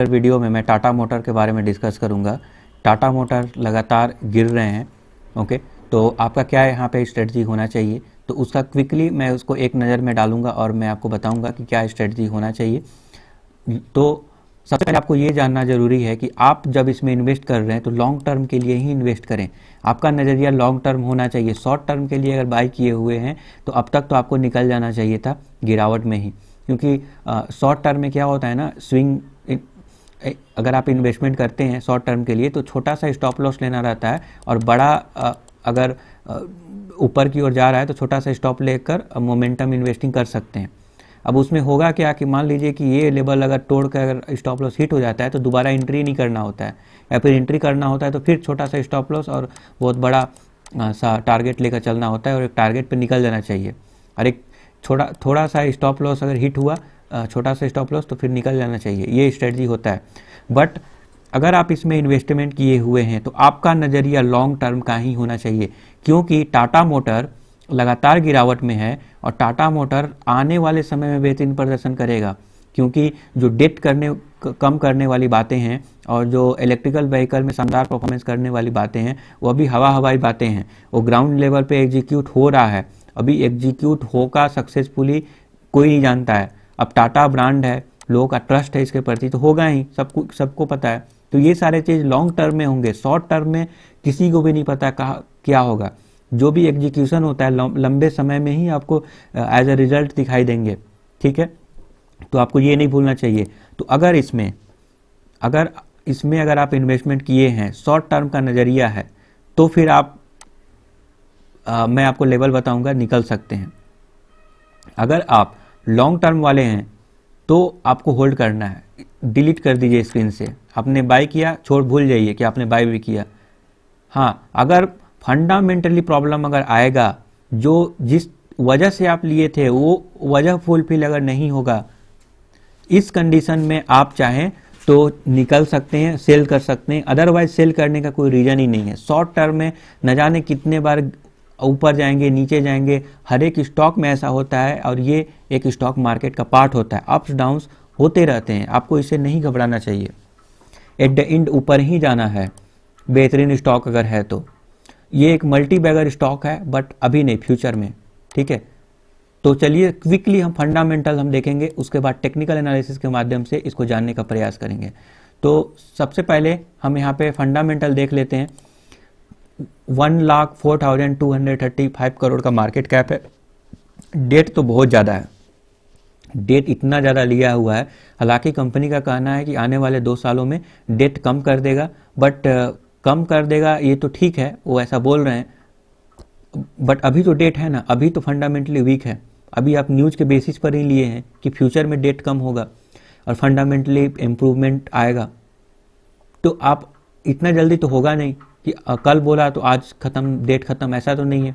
Video में मैं Tata motor के बारे में डिस्कस करूंगा। टाटा मोटर लगातार गिर रहे हैं, ओके, तो आपका क्या यहाँ पे स्ट्रेटजी होना चाहिए, तो उसका क्विकली मैं उसको एक नज़र में डालूंगा और मैं आपको बताऊंगा कि क्या स्ट्रेटजी होना चाहिए। तो सबसे पहले आपको ये जानना ज़रूरी है कि आप जब इसमें इन्वेस्ट कर रहे हैं तो लॉन्ग टर्म के लिए ही इन्वेस्ट करें। आपका नज़रिया लॉन्ग टर्म होना चाहिए। शॉर्ट टर्म के लिए अगर बाई किए हुए हैं तो अब तक तो आपको निकल जाना चाहिए था गिरावट में ही, क्योंकि शॉर्ट टर्म में क्या होता है ना, स्विंग, अगर आप इन्वेस्टमेंट करते हैं शॉर्ट टर्म के लिए तो छोटा सा स्टॉप लॉस लेना रहता है, और बड़ा अगर ऊपर की ओर जा रहा है तो छोटा सा स्टॉप लेकर मोमेंटम इन्वेस्टिंग कर सकते हैं। अब उसमें होगा क्या कि मान लीजिए कि ये लेवल अगर तोड़ कर अगर स्टॉप लॉस हिट हो जाता है तो दोबारा एंट्री नहीं करना होता है, या फिर एंट्री करना होता है तो फिर छोटा सा स्टॉप लॉस और बहुत बड़ा सा टारगेट लेकर चलना होता है, और एक टारगेट पे निकल जाना चाहिए। और एक थोड़ा सा स्टॉप लॉस अगर हिट हुआ, छोटा सा स्टॉप लॉस, तो फिर निकल जाना चाहिए। ये स्ट्रेटजी होता है। बट अगर आप इसमें इन्वेस्टमेंट किए हुए हैं तो आपका नज़रिया लॉन्ग टर्म का ही होना चाहिए, क्योंकि टाटा मोटर लगातार गिरावट में है और टाटा मोटर आने वाले समय में बेहतरीन प्रदर्शन करेगा, क्योंकि जो डेट कम करने वाली बातें हैं और जो इलेक्ट्रिकल व्हीकल में शानदार परफॉर्मेंस करने वाली बातें हैं वो अभी हवाई बातें हैं, वो ग्राउंड लेवल पे एग्जीक्यूट हो रहा है। अभी एग्जीक्यूट होगा सक्सेसफुली कोई नहीं जानता है। अब टाटा ब्रांड है, लोगों का ट्रस्ट है इसके प्रति, तो होगा ही, सबको पता है। तो ये सारे चीज़ लॉन्ग टर्म में होंगे, शॉर्ट टर्म में किसी को भी नहीं पता कहाँ क्या होगा। जो भी एग्जीक्यूशन होता है लंबे समय में ही आपको एज अ रिजल्ट दिखाई देंगे, ठीक है। तो आपको ये नहीं भूलना चाहिए। तो अगर इसमें अगर आप इन्वेस्टमेंट किए हैं, शॉर्ट टर्म का नज़रिया है, तो फिर आप मैं आपको लेवल बताऊंगा, निकल सकते हैं। अगर आप लॉन्ग टर्म वाले हैं तो आपको होल्ड करना है, डिलीट कर दीजिए स्क्रीन से। आपने बाय किया, भूल जाइए कि आपने बाय भी किया। हाँ, अगर फंडामेंटली प्रॉब्लम अगर आएगा, जो जिस वजह से आप लिए थे वो वजह फुलफिल अगर नहीं होगा, इस कंडीशन में आप चाहें तो निकल सकते हैं, सेल कर सकते हैं। अदरवाइज सेल करने का कोई रीजन ही नहीं है। शॉर्ट टर्म में न जाने कितने बार ऊपर जाएंगे, नीचे जाएंगे, हर एक स्टॉक में ऐसा होता है, और ये एक स्टॉक मार्केट का पार्ट होता है। अप्स डाउन्स होते रहते हैं, आपको इसे नहीं घबराना चाहिए। एट द एंड ऊपर ही जाना है, बेहतरीन स्टॉक अगर है तो। ये एक मल्टी बैगर स्टॉक है, बट अभी नहीं, फ्यूचर में, ठीक है। तो चलिए क्विकली हम फंडामेंटल हम देखेंगे, उसके बाद टेक्निकल एनालिसिस के माध्यम से इसको जानने का प्रयास करेंगे। तो सबसे पहले हम यहाँ पे फंडामेंटल देख लेते हैं। 1,04,235 करोड़ का मार्केट कैप है। डेट तो बहुत ज़्यादा है, डेट इतना ज़्यादा लिया हुआ है। हालांकि कंपनी का कहना है कि आने वाले 2 सालों में डेट कम कर देगा, बट कम कर देगा ये तो ठीक है, वो ऐसा बोल रहे हैं, बट अभी तो डेट है ना, अभी तो फंडामेंटली वीक है। अभी आप न्यूज़ के बेसिस पर ही लिए हैं कि फ्यूचर में डेट कम होगा और फंडामेंटली इम्प्रूवमेंट आएगा। तो आप इतना जल्दी तो होगा नहीं कि कल बोला तो आज खत्म, डेट खत्म, ऐसा तो नहीं है।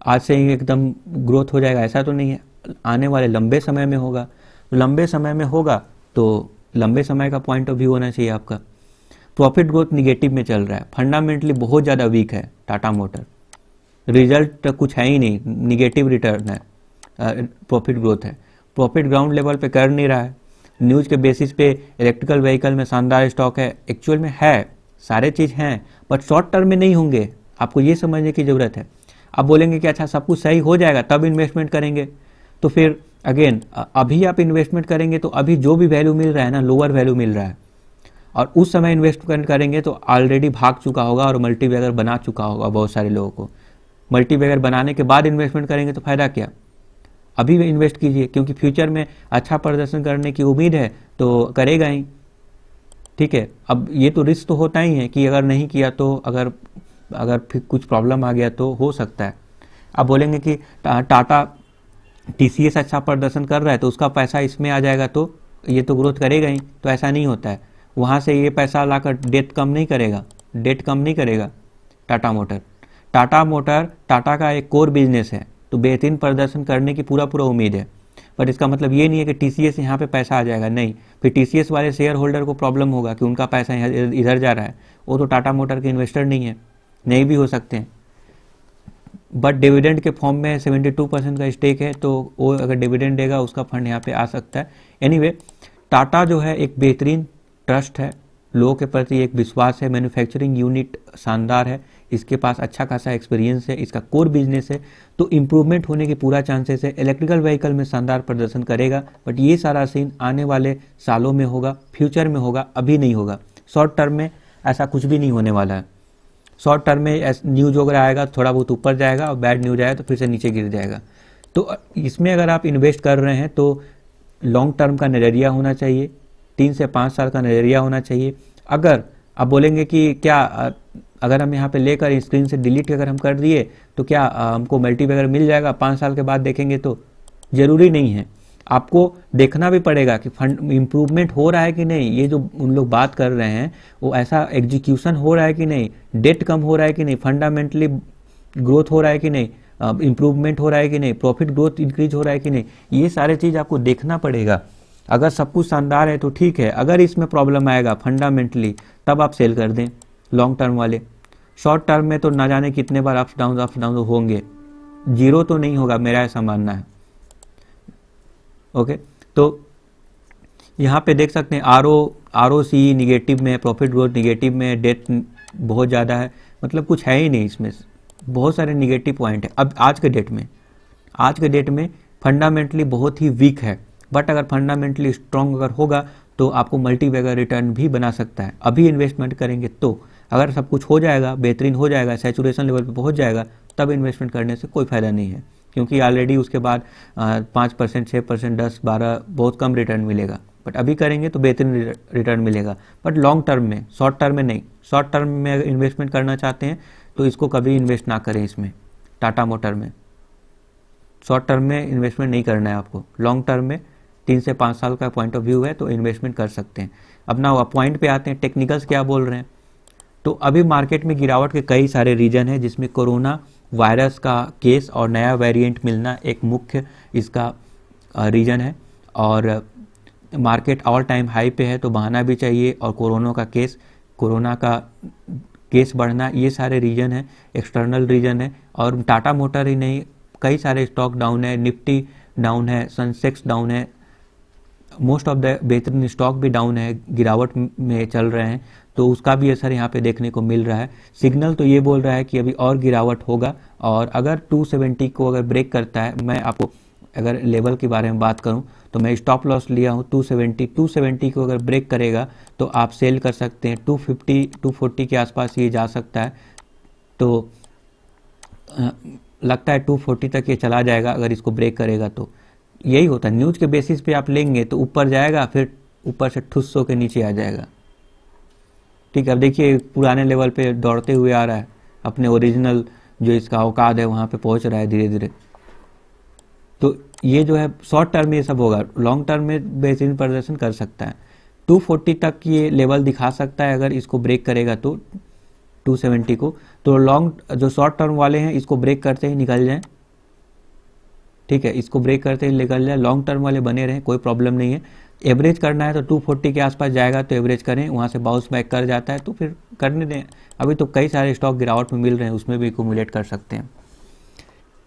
आज से ही एकदम ग्रोथ हो जाएगा, ऐसा तो नहीं है। आने वाले लंबे समय में होगा। लंबे समय में होगा तो लंबे समय का पॉइंट ऑफ व्यू होना चाहिए आपका। प्रॉफिट ग्रोथ निगेटिव में चल रहा है, फंडामेंटली बहुत ज़्यादा वीक है टाटा मोटर। रिजल्ट कुछ है ही नहीं, निगेटिव रिटर्न है, प्रॉफिट ग्रोथ है। प्रॉफिट ग्राउंड लेवल पे कर नहीं रहा है। न्यूज़ के बेसिस पे इलेक्ट्रिकल व्हीकल में शानदार स्टॉक है, एक्चुअल में है, सारे चीज़ हैं, बट शॉर्ट टर्म में नहीं होंगे। आपको ये समझने की ज़रूरत है। आप बोलेंगे कि अच्छा सब कुछ सही हो जाएगा तब इन्वेस्टमेंट करेंगे, तो फिर अगेन अभी आप इन्वेस्टमेंट करेंगे तो अभी जो भी वैल्यू मिल रहा है ना, लोअर वैल्यू मिल रहा है, और उस समय इन्वेस्टमेंट करेंगे तो ऑलरेडी भाग चुका होगा और मल्टीबैगर बना चुका होगा बहुत सारे लोगों को। मल्टीबैगर बनाने के बाद इन्वेस्टमेंट करेंगे तो फ़ायदा क्या। अभी इन्वेस्ट कीजिए, क्योंकि फ्यूचर में अच्छा प्रदर्शन करने की उम्मीद है तो करेगा ही, ठीक है। अब ये तो रिस्क तो होता ही है कि अगर नहीं किया तो अगर फिर कुछ प्रॉब्लम आ गया तो हो सकता है। आप बोलेंगे कि टाटा टीसीएस अच्छा प्रदर्शन कर रहा है तो उसका पैसा इसमें आ जाएगा तो ये तो ग्रोथ करेगा ही, तो ऐसा नहीं होता है। वहाँ से ये पैसा लाकर डेट कम नहीं करेगा, टाटा मोटर। टाटा का एक कोर बिजनेस है, तो बेहतरीन प्रदर्शन करने की पूरा उम्मीद है। पर इसका मतलब ये नहीं है कि टीसीएस यहाँ पे पैसा आ जाएगा, नहीं। फिर टीसीएस वाले शेयर होल्डर को प्रॉब्लम होगा कि उनका पैसा इधर जा रहा है, वो तो टाटा मोटर के इन्वेस्टर नहीं है, नहीं भी हो सकते हैं। बट डिविडेंड के फॉर्म में 72% का स्टेक है, तो वो अगर डिविडेंड देगा उसका फंड यहाँ पे आ सकता है। एनीवे, टाटा जो है एक बेहतरीन ट्रस्ट है, लोगों के प्रति एक विश्वास है, मैन्युफैक्चरिंग यूनिट शानदार है, इसके पास अच्छा खासा एक्सपीरियंस है, इसका कोर बिजनेस है, तो इम्प्रूवमेंट होने की पूरा चांसेस है। इलेक्ट्रिकल व्हीकल में शानदार प्रदर्शन करेगा, बट ये सारा सीन आने वाले सालों में होगा, फ्यूचर में होगा, अभी नहीं होगा। शॉर्ट टर्म में ऐसा कुछ भी नहीं होने वाला है। शॉर्ट टर्म में न्यूज वगैरह आएगा, थोड़ा बहुत ऊपर जाएगा, और बैड न्यूज आएगा तो फिर से नीचे गिर जाएगा। तो इसमें अगर आप इन्वेस्ट कर रहे हैं तो लॉन्ग टर्म का नज़रिया होना चाहिए, 3 से 5 साल का नज़रिया होना चाहिए। अगर आप बोलेंगे कि क्या अगर हम यहाँ पे लेकर स्क्रीन से डिलीट अगर हम कर दिए तो क्या हमको मल्टी वगैरह मिल जाएगा 5 साल के बाद देखेंगे, तो ज़रूरी नहीं है। आपको देखना भी पड़ेगा कि फंड इम्प्रूवमेंट हो रहा है कि नहीं, ये जो उन लोग बात कर रहे हैं वो ऐसा एग्जीक्यूशन हो रहा है कि नहीं, डेट कम हो रहा है कि नहीं, फंडामेंटली ग्रोथ हो रहा है कि नहीं, इम्प्रूवमेंट हो रहा है कि नहीं, प्रॉफिट ग्रोथ इंक्रीज हो रहा है कि नहीं, ये सारे चीज़ आपको देखना पड़ेगा। अगर सब कुछ शानदार है तो ठीक है, अगर इसमें प्रॉब्लम आएगा फंडामेंटली तब आप सेल कर दें लॉन्ग टर्म वाले। शॉर्ट टर्म में तो ना जाने कितने बार अप्स डाउन होंगे, जीरो तो नहीं होगा, मेरा ऐसा मानना है। ओके, तो यहाँ पे देख सकते हैं ROC निगेटिव में, प्रॉफिट ग्रोथ निगेटिव में, डेट बहुत ज़्यादा है, मतलब कुछ है ही नहीं इसमें, बहुत सारे निगेटिव पॉइंट है। अब आज के डेट में फंडामेंटली बहुत ही वीक है, बट अगर फंडामेंटली स्ट्रॉन्ग अगर होगा तो आपको मल्टी बैगर रिटर्न भी बना सकता है। अभी इन्वेस्टमेंट करेंगे तो अगर सब कुछ हो जाएगा, बेहतरीन हो जाएगा, सैचुरेशन लेवल पे पहुंच जाएगा, तब इन्वेस्टमेंट करने से कोई फ़ायदा नहीं है, क्योंकि ऑलरेडी उसके बाद 5%, 6%, 10, 12 बहुत कम रिटर्न मिलेगा। बट अभी करेंगे तो बेहतरीन रिटर्न मिलेगा, बट लॉन्ग टर्म में, शॉर्ट टर्म में नहीं। शॉर्ट टर्म में अगर इन्वेस्टमेंट करना चाहते हैं तो इसको कभी इन्वेस्ट ना करें इसमें, टाटा मोटर में। शॉर्ट टर्म में इन्वेस्टमेंट नहीं करना है आपको, लॉन्ग टर्म में 3 से 5 साल का पॉइंट ऑफ व्यू है तो इन्वेस्टमेंट कर सकते हैं। अपना पॉइंट पे आते हैं, टेक्निकल्स क्या बोल रहे हैं। तो अभी मार्केट में गिरावट के कई सारे रीजन है, जिसमें कोरोना वायरस का केस और नया वेरिएंट मिलना एक मुख्य इसका रीजन है, और मार्केट ऑल टाइम हाई पे है तो बहाना भी चाहिए, और कोरोना का केस बढ़ना, ये सारे रीजन है, एक्सटर्नल रीजन है। और टाटा मोटर ही नहीं, कई सारे स्टॉक डाउन है, निफ्टी डाउन है, सेंसेक्स डाउन है, मोस्ट ऑफ द बेहतरीन स्टॉक भी डाउन है, गिरावट में चल रहे हैं, तो उसका भी असर यहाँ पे देखने को मिल रहा है। सिग्नल तो ये बोल रहा है कि अभी और गिरावट होगा, और अगर 270 को अगर ब्रेक करता है, मैं आपको अगर लेवल के बारे में बात करूं तो मैं स्टॉप लॉस लिया हूं 270 को अगर ब्रेक करेगा तो आप सेल कर सकते हैं। 250, 240 के आसपास ये जा सकता है, तो लगता है 240 तक ये चला जाएगा अगर इसको ब्रेक करेगा। तो यही होता है, न्यूज़ के बेसिस पे आप लेंगे तो ऊपर जाएगा, फिर ऊपर से ठुस्सों के नीचे आ जाएगा। ठीक है, अब देखिए पुराने लेवल पे दौड़ते हुए आ रहा है, अपने ओरिजिनल जो इसका औकात है वहाँ पे पहुँच रहा है धीरे धीरे। तो ये जो है शॉर्ट टर्म में ये सब होगा, लॉन्ग टर्म में बेहतरीन प्रदर्शन कर सकता है। 240 तक ये लेवल दिखा सकता है अगर इसको ब्रेक करेगा तो 270 को, तो लॉन्ग जो शॉर्ट टर्म वाले हैं इसको ब्रेक करते ही निकल जाएं। ठीक है, इसको ब्रेक करते ही निकल जाए, लॉन्ग टर्म वाले बने रहें, कोई प्रॉब्लम नहीं है। एवरेज करना है तो 240 के आसपास जाएगा तो एवरेज करें, वहाँ से बाउंस बैक कर जाता है तो फिर करने दें। अभी तो कई सारे स्टॉक गिरावट में मिल रहे हैं, उसमें भी एक्यूमुलेट कर सकते हैं।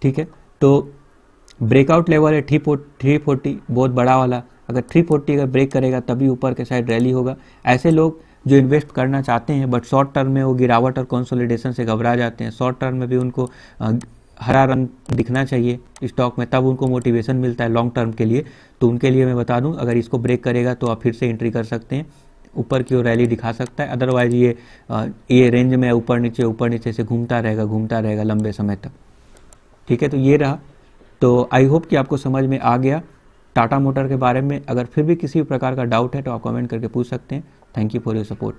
ठीक है, तो ब्रेकआउट लेवल है 340 बहुत बड़ा वाला, अगर 340 अगर ब्रेक करेगा तभी ऊपर के साइड रैली होगा। ऐसे लोग जो इन्वेस्ट करना चाहते हैं बट शॉर्ट टर्म में वो गिरावट और कंसोलिडेशन से घबरा जाते हैं, शॉर्ट टर्म में भी उनको हरा रंग दिखना चाहिए स्टॉक में, तब उनको मोटिवेशन मिलता है लॉन्ग टर्म के लिए। तो उनके लिए मैं बता दूं, अगर इसको ब्रेक करेगा तो आप फिर से एंट्री कर सकते हैं, ऊपर की ओर रैली दिखा सकता है। अदरवाइज ये रेंज में ऊपर नीचे से घूमता रहेगा लंबे समय तक। ठीक है, तो ये रहा। तो आई होप कि आपको समझ में आ गया टाटा मोटर के बारे में। अगर फिर भी किसी प्रकार का डाउट है तो आप कमेंट करके पूछ सकते हैं। Thank you for your support.